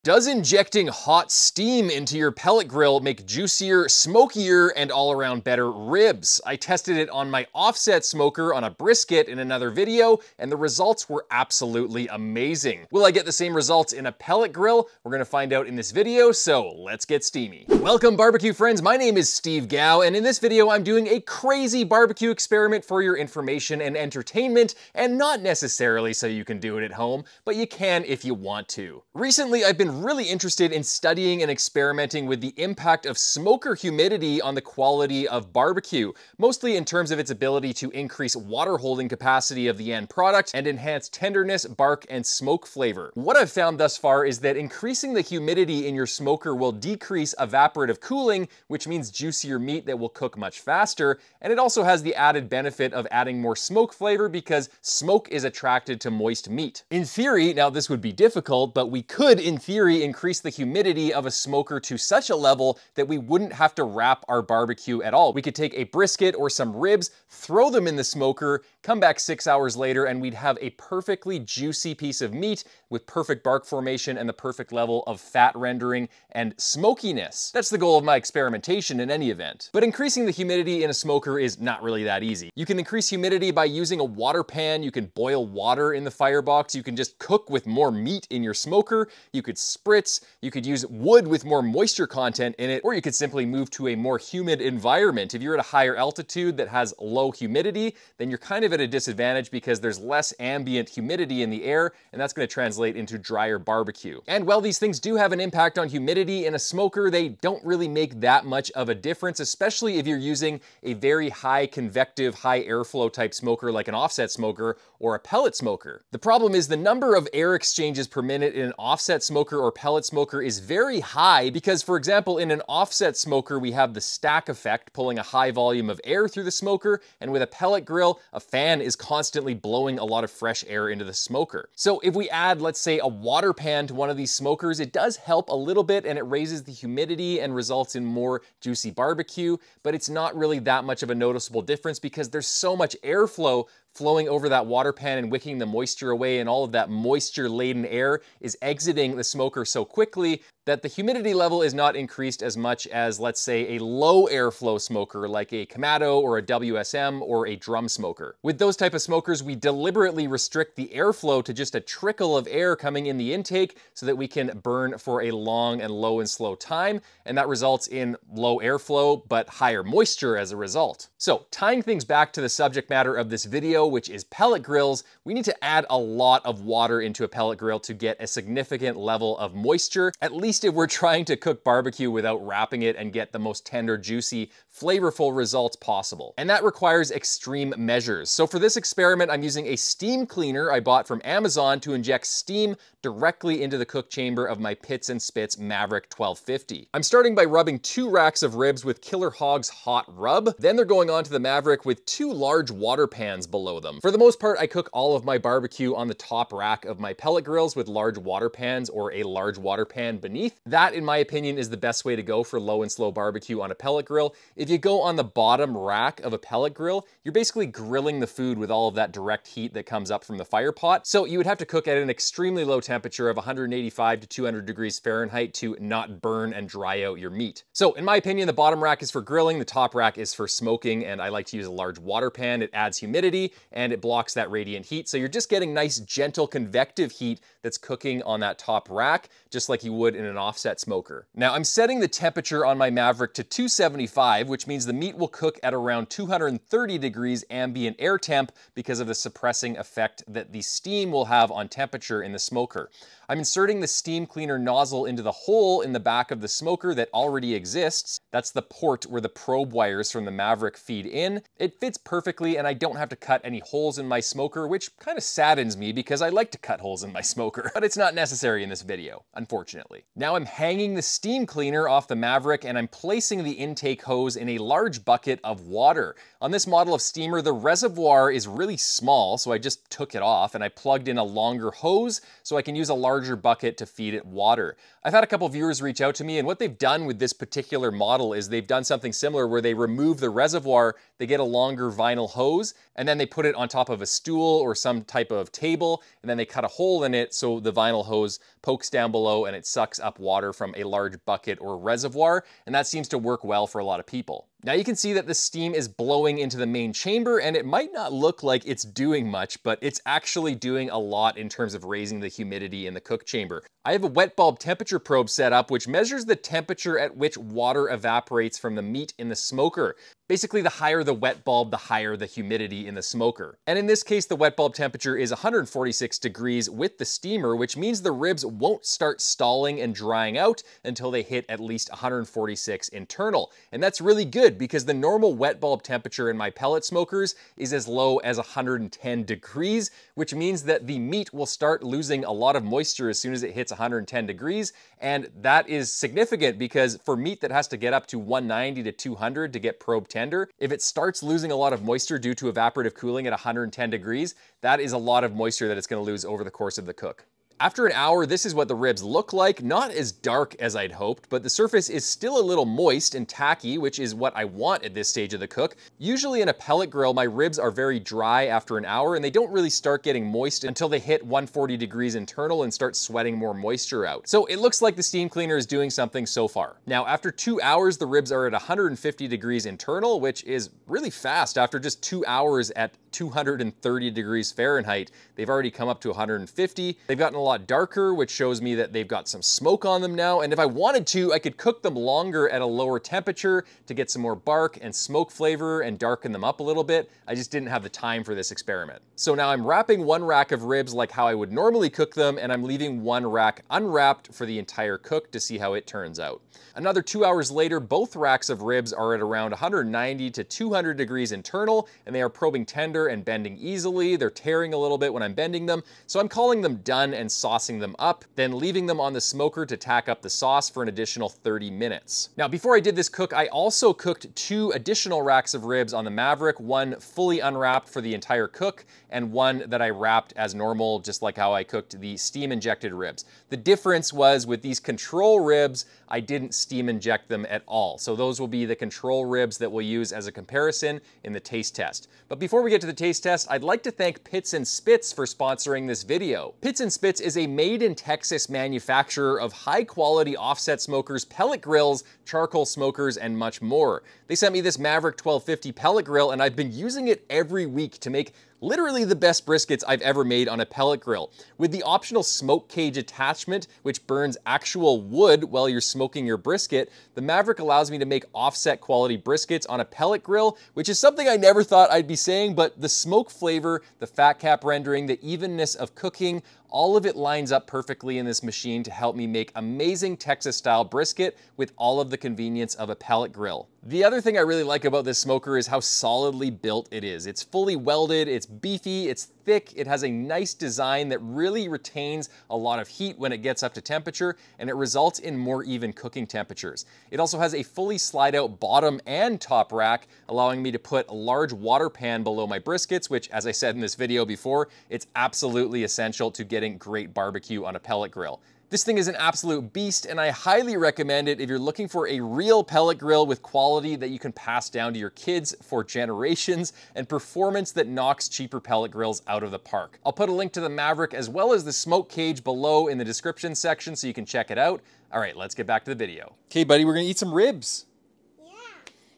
Does injecting hot steam into your pellet grill make juicier, smokier, and all-around better ribs? I tested it on my offset smoker on a brisket in another video, and the results were absolutely amazing. Will I get the same results in a pellet grill? We're gonna find out in this video, so let's get steamy. Welcome, barbecue friends. My name is Steve Gao, and in this video, I'm doing a crazy barbecue experiment for your information and entertainment, and not necessarily so you can do it at home, but you can if you want to. Recently, I've been really interested in studying and experimenting with the impact of smoker humidity on the quality of barbecue, mostly in terms of its ability to increase water holding capacity of the end product and enhance tenderness, bark, and smoke flavor. What I've found thus far is that increasing the humidity in your smoker will decrease evaporative cooling, which means juicier meat that will cook much faster, and it also has the added benefit of adding more smoke flavor because smoke is attracted to moist meat. In theory, now this would be difficult, but we could, in theory, increase the humidity of a smoker to such a level that we wouldn't have to wrap our barbecue at all. We could take a brisket or some ribs, throw them in the smoker, come back 6 hours later, and we'd have a perfectly juicy piece of meat with perfect bark formation and the perfect level of fat rendering and smokiness. That's the goal of my experimentation in any event. But increasing the humidity in a smoker is not really that easy. You can increase humidity by using a water pan, you can boil water in the firebox, you can just cook with more meat in your smoker, you could spritz, you could use wood with more moisture content in it, or you could simply move to a more humid environment. If you're at a higher altitude that has low humidity, then you're kind of at a disadvantage because there's less ambient humidity in the air, and that's going to translate into drier barbecue. And while these things do have an impact on humidity in a smoker, they don't really make that much of a difference, especially if you're using a very high convective, high airflow type smoker like an offset smoker or a pellet smoker. The problem is the number of air exchanges per minute in an offset smoker or pellet smoker is very high because, for example, in an offset smoker, we have the stack effect, pulling a high volume of air through the smoker, and with a pellet grill, a fan is constantly blowing a lot of fresh air into the smoker. So if we add, let's say, a water pan to one of these smokers, it does help a little bit and it raises the humidity and results in more juicy barbecue, but it's not really that much of a noticeable difference because there's so much airflow flowing over that water pan and wicking the moisture away, and all of that moisture-laden air is exiting the smoker so quickly that the humidity level is not increased as much as, let's say, a low airflow smoker like a Kamado or a WSM or a drum smoker. With those type of smokers, we deliberately restrict the airflow to just a trickle of air coming in the intake so that we can burn for a long and low and slow time, and that results in low airflow but higher moisture as a result. So, tying things back to the subject matter of this video, which is pellet grills, we need to add a lot of water into a pellet grill to get a significant level of moisture, at least if we're trying to cook barbecue without wrapping it and get the most tender, juicy, flavorful results possible. And that requires extreme measures. So for this experiment, I'm using a steam cleaner I bought from Amazon to inject steam directly into the cook chamber of my Pits and Spits Maverick 1250. I'm starting by rubbing 2 racks of ribs with Killer Hog's hot rub. Then they're going onto the Maverick with 2 large water pans below them. For the most part, I cook all of my barbecue on the top rack of my pellet grills with large water pans or a large water pan beneath. That, in my opinion, is the best way to go for low and slow barbecue on a pellet grill. If you go on the bottom rack of a pellet grill, you're basically grilling the food with all of that direct heat that comes up from the fire pot. So you would have to cook at an extremely low temperature of 185 to 200 degrees Fahrenheit to not burn and dry out your meat. So in my opinion, the bottom rack is for grilling, the top rack is for smoking, and I like to use a large water pan. It adds humidity and it blocks that radiant heat. So you're just getting nice, gentle, convective heat that's cooking on that top rack, just like you would in an offset smoker. Now I'm setting the temperature on my Maverick to 275, which means the meat will cook at around 230 degrees ambient air temp because of the suppressing effect that the steam will have on temperature in the smoker. I'm inserting the steam cleaner nozzle into the hole in the back of the smoker that already exists. That's the port where the probe wires from the Maverick feed in. It fits perfectly and I don't have to cut any holes in my smoker, which kind of saddens me because I like to cut holes in my smoker, but it's not necessary in this video, unfortunately. Now I'm hanging the steam cleaner off the Maverick and I'm placing the intake hose in a large bucket of water. On this model of steamer, the reservoir is really small, so I just took it off and I plugged in a longer hose so I can use a larger bucket to feed it water. I've had a couple viewers reach out to me, and what they've done with this particular model is they've done something similar where they remove the reservoir, they get a longer vinyl hose, and then they put put it on top of a stool or some type of table, and then they cut a hole in it so the vinyl hose pokes down below and it sucks up water from a large bucket or reservoir, and that seems to work well for a lot of people. Now you can see that the steam is blowing into the main chamber, and it might not look like it's doing much, but it's actually doing a lot in terms of raising the humidity in the cook chamber. I have a wet bulb temperature probe set up, which measures the temperature at which water evaporates from the meat in the smoker. Basically, the higher the wet bulb, the higher the humidity in the smoker. And in this case, the wet bulb temperature is 146 degrees with the steamer, which means the ribs won't start stalling and drying out until they hit at least 146 internal. And that's really good because the normal wet bulb temperature in my pellet smokers is as low as 110 degrees, which means that the meat will start losing a lot of moisture as soon as it hits 110 degrees. And that is significant because for meat that has to get up to 190 to 200 to get probe tender, if it starts losing a lot of moisture due to evaporative cooling at 110 degrees, that is a lot of moisture that it's going to lose over the course of the cook. After an hour, this is what the ribs look like. Not as dark as I'd hoped, but the surface is still a little moist and tacky, which is what I want at this stage of the cook. Usually in a pellet grill, my ribs are very dry after an hour, and they don't really start getting moist until they hit 140 degrees internal and start sweating more moisture out. So it looks like the steam cleaner is doing something so far. Now, after 2 hours, the ribs are at 150 degrees internal, which is really fast. After just 2 hours at 230 degrees Fahrenheit, they've already come up to 150. They've gotten a lot darker, which shows me that they've got some smoke on them now. And if I wanted to, I could cook them longer at a lower temperature to get some more bark and smoke flavor and darken them up a little bit. I just didn't have the time for this experiment. So now I'm wrapping one rack of ribs like how I would normally cook them, and I'm leaving one rack unwrapped for the entire cook to see how it turns out. Another 2 hours later, both racks of ribs are at around 190 to 200 degrees internal, and they are probing tender and bending easily. They're tearing a little bit when I'm bending them, so I'm calling them done and saucing them up, then leaving them on the smoker to tack up the sauce for an additional 30 minutes. Now, before I did this cook, I also cooked 2 additional racks of ribs on the Maverick, one fully unwrapped for the entire cook, and one that I wrapped as normal, just like how I cooked the steam injected ribs. The difference was with these control ribs, I didn't steam inject them at all. So those will be the control ribs that we'll use as a comparison in the taste test. But before we get to the taste test, I'd like to thank Pits and Spits for sponsoring this video. Pits and Spits is a made in Texas manufacturer of high quality offset smokers, pellet grills, charcoal smokers, and much more. They sent me this Maverick 1250 pellet grill, and I've been using it every week to make literally the best briskets I've ever made on a pellet grill. With the optional smoke cage attachment, which burns actual wood while you're smoking your brisket, the Maverick allows me to make offset quality briskets on a pellet grill, which is something I never thought I'd be saying, but the smoke flavor, the fat cap rendering, the evenness of cooking, all of it lines up perfectly in this machine to help me make amazing Texas-style brisket with all of the convenience of a pellet grill. The other thing I really like about this smoker is how solidly built it is. It's fully welded, it's beefy, it's thick, it has a nice design that really retains a lot of heat when it gets up to temperature, and it results in more even cooking temperatures. It also has a fully slide-out bottom and top rack, allowing me to put a large water pan below my briskets, which, as I said in this video before, it's absolutely essential to getting great barbecue on a pellet grill. This thing is an absolute beast, and I highly recommend it if you're looking for a real pellet grill with quality that you can pass down to your kids for generations and performance that knocks cheaper pellet grills out of the park. I'll put a link to the Maverick as well as the smoke cage below in the description section so you can check it out. All right, let's get back to the video. Okay, buddy, we're gonna eat some ribs.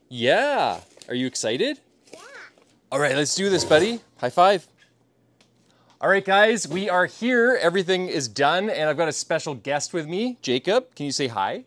Yeah. Are you excited? Yeah. All right, let's do this, buddy. High five. All right, guys, we are here. Everything is done, and I've got a special guest with me. Jacob, can you say hi?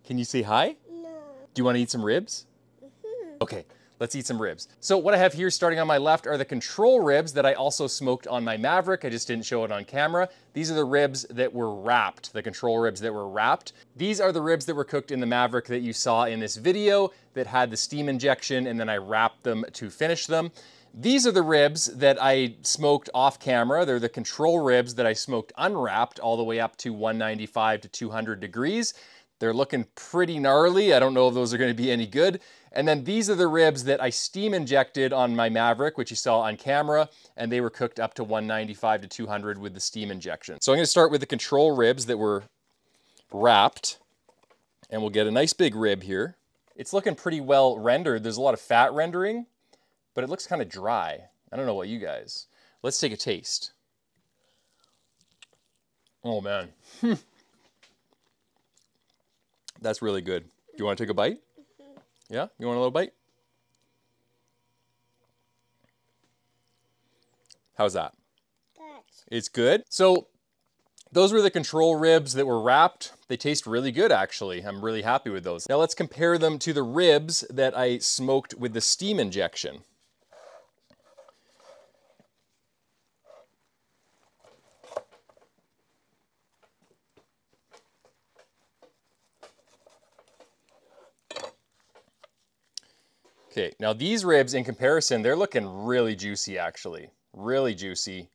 Can you say hi? No. Do you want to eat some ribs? Mm-hmm. Okay, let's eat some ribs. So what I have here starting on my left are the control ribs that I also smoked on my Maverick. I just didn't show it on camera. These are the ribs that were wrapped, the control ribs that were wrapped. These are the ribs that were cooked in the Maverick that you saw in this video that had the steam injection, and then I wrapped them to finish them. These are the ribs that I smoked off camera. They're the control ribs that I smoked unwrapped all the way up to 195 to 200 degrees. They're looking pretty gnarly. I don't know if those are going to be any good. And then these are the ribs that I steam injected on my Maverick, which you saw on camera, and they were cooked up to 195 to 200 with the steam injection. So I'm going to start with the control ribs that were wrapped, and we'll get a nice big rib here. It's looking pretty well rendered. There's a lot of fat rendering, but it looks kind of dry. I don't know about you guys. Let's take a taste. Oh man. That's really good. Do you want to take a bite? Yeah? You want a little bite? How's that? Good. It's good. So those were the control ribs that were wrapped. They taste really good, actually. I'm really happy with those. Now let's compare them to the ribs that I smoked with the steam injection. Okay, now these ribs in comparison, they're looking really juicy actually. Really juicy.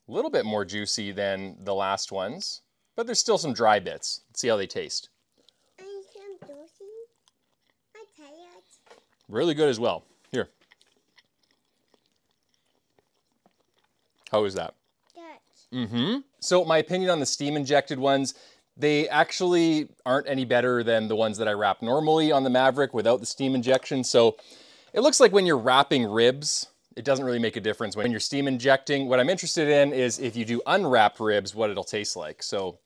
A little bit more juicy than the last ones, but there's still some dry bits. Let's see how they taste. Really good as well. Here. How is that? Good. So my opinion on the steam injected ones, they actually aren't any better than the ones that I wrap normally on the Maverick without the steam injection. So it looks like when you're wrapping ribs, it doesn't really make a difference when you're steam injecting. What I'm interested in is if you do unwrapped ribs, what it'll taste like. So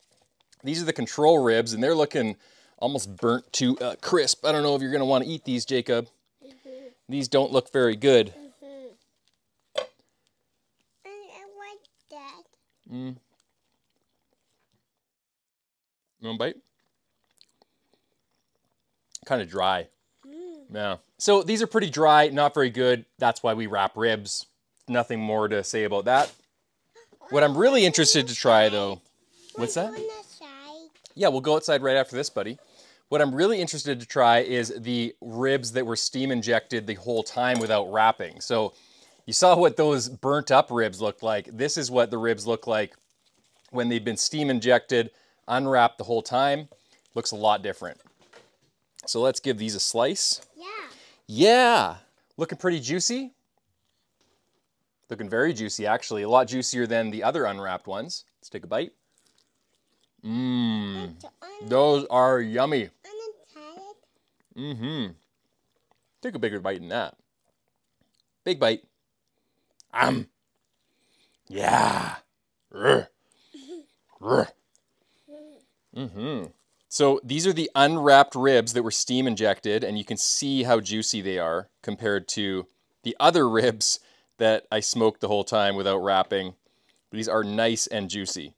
these are the control ribs and they're looking almost burnt to crisp. I don't know if you're gonna wanna eat these, Jacob. These don't look very good. I like that. You want a bite? Kind of dry. Yeah. So these are pretty dry, not very good. That's why we wrap ribs. Nothing more to say about that. What I'm really interested to try though, what's that? Yeah, we'll go outside right after this, buddy. What I'm really interested to try is the ribs that were steam injected the whole time without wrapping. So you saw what those burnt up ribs looked like. This is what the ribs look like when they've been steam injected, unwrapped the whole time. Looks a lot different. So let's give these a slice. Yeah. Yeah. Looking pretty juicy. Looking very juicy, actually. A lot juicier than the other unwrapped ones. Let's take a bite. Mmm. Those are yummy. Take a bigger bite than that. Big bite. Yeah. So these are the unwrapped ribs that were steam injected, and you can see how juicy they are compared to the other ribs that I smoked the whole time without wrapping. These are nice and juicy.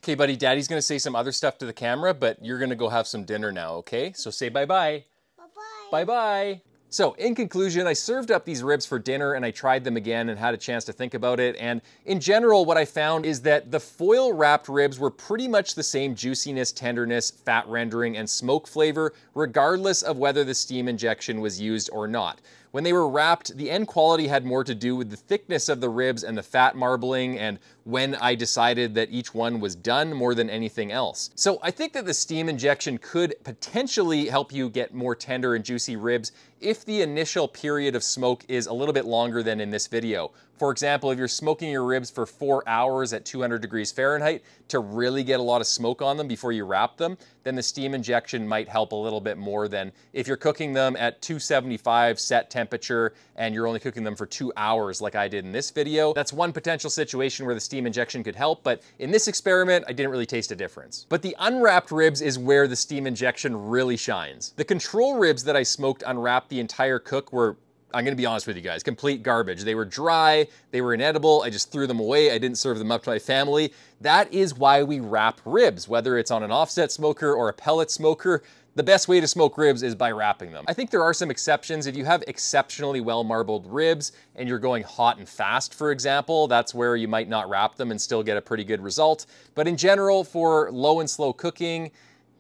Okay, buddy, Daddy's gonna say some other stuff to the camera, but you're gonna go have some dinner now, okay? So say bye-bye. Bye-bye. Bye-bye. So in conclusion, I served up these ribs for dinner and I tried them again and had a chance to think about it. And in general, what I found is that the foil wrapped ribs were pretty much the same juiciness, tenderness, fat rendering, and smoke flavor, regardless of whether the steam injection was used or not. When they were wrapped, the end quality had more to do with the thickness of the ribs and the fat marbling and when I decided that each one was done more than anything else. So I think that the steam injection could potentially help you get more tender and juicy ribs if the initial period of smoke is a little bit longer than in this video. For example, if you're smoking your ribs for 4 hours at 200 degrees Fahrenheit to really get a lot of smoke on them before you wrap them, then the steam injection might help a little bit more than if you're cooking them at 275 set temperature and you're only cooking them for 2 hours like I did in this video. That's one potential situation where the steam injection could help, but in this experiment, I didn't really taste a difference. But the unwrapped ribs is where the steam injection really shines. The control ribs that I smoked unwrapped the entire cook were, I'm gonna be honest with you guys, complete garbage. They were dry, they were inedible, I just threw them away, I didn't serve them up to my family. That is why we wrap ribs, whether it's on an offset smoker or a pellet smoker. The best way to smoke ribs is by wrapping them. I think there are some exceptions. If you have exceptionally well marbled ribs and you're going hot and fast, for example, that's where you might not wrap them and still get a pretty good result. But in general, for low and slow cooking,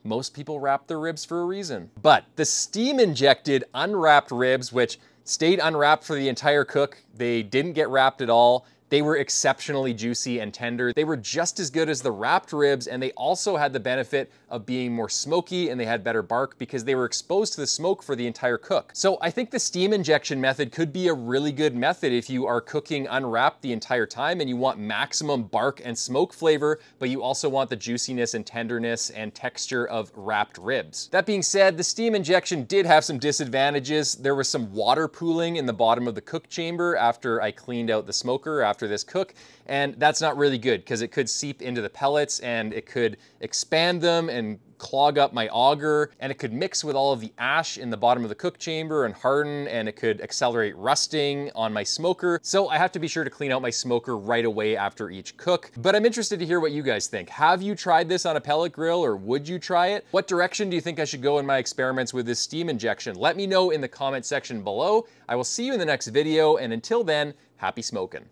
most people wrap their ribs for a reason. But the steam injected unwrapped ribs, which stayed unwrapped for the entire cook, they didn't get wrapped at all, They were exceptionally juicy and tender. They were just as good as the wrapped ribs, and they also had the benefit of being more smoky, and they had better bark because they were exposed to the smoke for the entire cook. So I think the steam injection method could be a really good method if you are cooking unwrapped the entire time and you want maximum bark and smoke flavor, but you also want the juiciness and tenderness and texture of wrapped ribs. That being said, the steam injection did have some disadvantages. There was some water pooling in the bottom of the cook chamber after I cleaned out the smoker after this cook, and that's not really good because it could seep into the pellets and it could expand them and clog up my auger, and it could mix with all of the ash in the bottom of the cook chamber and harden, and it could accelerate rusting on my smoker. So I have to be sure to clean out my smoker right away after each cook. But I'm interested to hear what you guys think. Have you tried this on a pellet grill, or would you try it? What direction do you think I should go in my experiments with this steam injection? Let me know in the comment section below. I will see you in the next video, and until then, happy smoking.